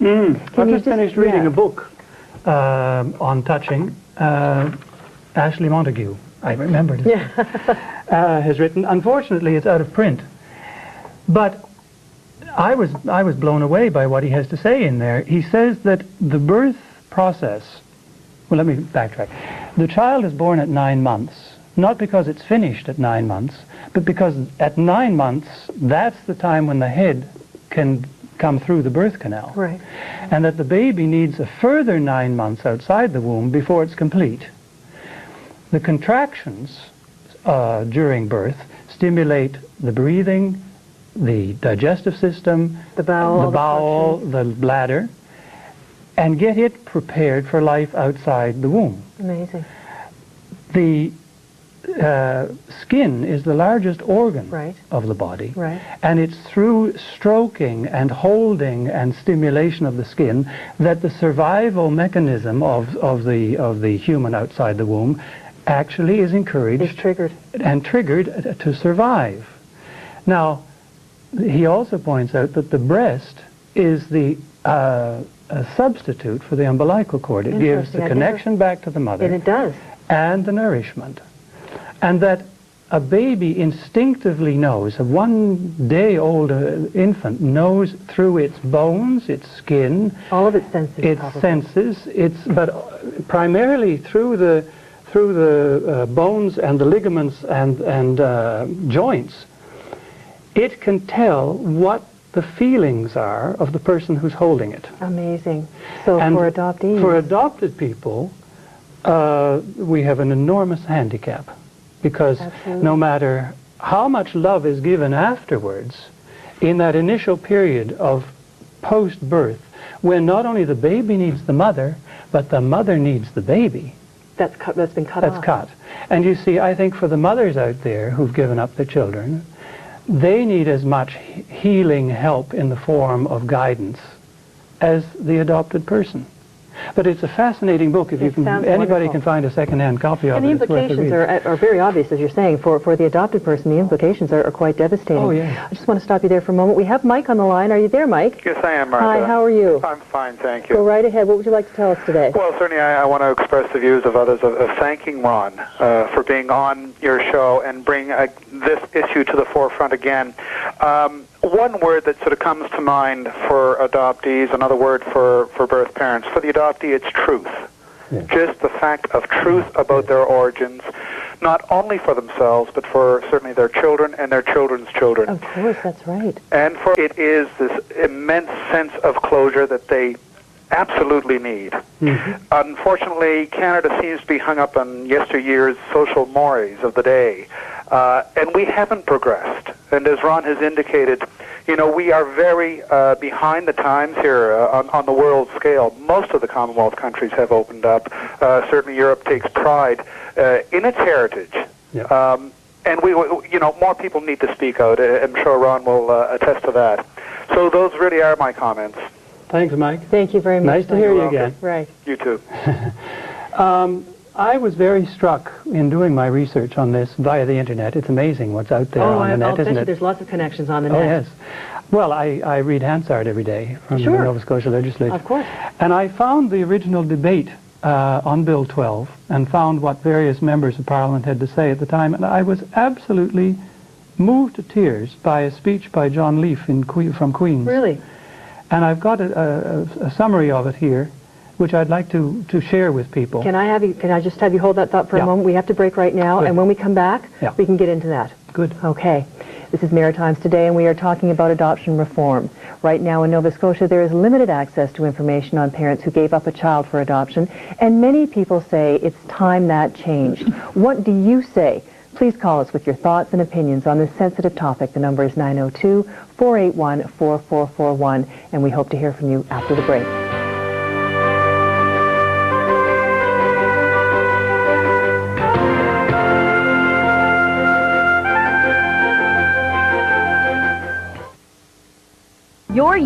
I've just finished reading a book on touching. Ashley Montague, I remembered it, has written. Unfortunately, it's out of print. But I was blown away by what he has to say in there. He says that the birth process, well, let me backtrack. The child is born at 9 months, not because it's finished at 9 months, but because at 9 months, that's the time when the head can come through the birth canal. Right. And that the baby needs a further 9 months outside the womb before it's complete. The contractions during birth stimulate the breathing, the digestive system, the bowel, the bladder, and get it prepared for life outside the womb. Amazing. The skin is the largest organ of the body, and it's through stroking and holding and stimulation of the skin that the survival mechanism of the human outside the womb actually is encouraged and triggered to survive. Now, he also points out that the breast is the a substitute for the umbilical cord. It gives the connection back to the mother. And it does. And the nourishment. And that a baby instinctively knows, a 1 day old infant knows through its bones, its skin, all of its senses, but primarily through the bones and the ligaments and joints, it can tell what the feelings are of the person who's holding it. Amazing. So and for adoptees. For adopted people, we have an enormous handicap, because no matter how much love is given afterwards, in that initial period of post-birth, when not only the baby needs the mother, but the mother needs the baby. That's been cut off. That's cut. And you see, I think for the mothers out there who've given up their children, they need as much healing help in the form of guidance as the adopted person. But it's a fascinating book. If you can, anybody can find a second-hand copy of it. And the implications are very obvious, as you're saying. For the adopted person, the implications are quite devastating. Oh, yeah. I just want to stop you there for a moment. We have Mike on the line. Are you there, Mike? Yes, I am, Martha. Hi, how are you? I'm fine, thank you. Go right ahead. What would you like to tell us today? Well, certainly I want to express the views of others of thanking Ron for being on your show and bring this issue to the forefront again. One word that sort of comes to mind for adoptees, another word for birth parents. For the adoptee, it's truth. Yeah. Just the fact of truth about their origins, not only for themselves, but for certainly their children and their children's children. Of course, that's right. And for it is this immense sense of closure that they absolutely need. Mm-hmm. Unfortunately, Canada seems to be hung up on yesteryear's social mores of the day. And we haven't progressed. And as Ron has indicated, you know, we are very behind the times here on the world scale. Most of the Commonwealth countries have opened up. Certainly Europe takes pride in its heritage. Yeah. And you know, more people need to speak out. I'm sure Ron will attest to that. So those really are my comments. Thanks, Mike. Thank you very much. Nice to hear you again. Right. You too. I was very struck in doing my research on this via the internet. It's amazing what's out there on the net, isn't it? There's lots of connections on the net. Oh, yes. Well, I read Hansard every day from the Nova Scotia legislature. Of course. And I found the original debate on Bill 12 and found what various members of Parliament had to say at the time. And I was absolutely moved to tears by a speech by John Leaf from Queens. Really? And I've got a summary of it here, which I'd like to share with people. Can I just have you hold that thought for a moment? We have to break right now, and when we come back, we can get into that. Good. Okay. This is Maritimes Today, and we are talking about adoption reform. Right now in Nova Scotia, there is limited access to information on parents who gave up a child for adoption, and many people say it's time that changed. What do you say? Please call us with your thoughts and opinions on this sensitive topic. The number is 902-481-4441, and we hope to hear from you after the break. Your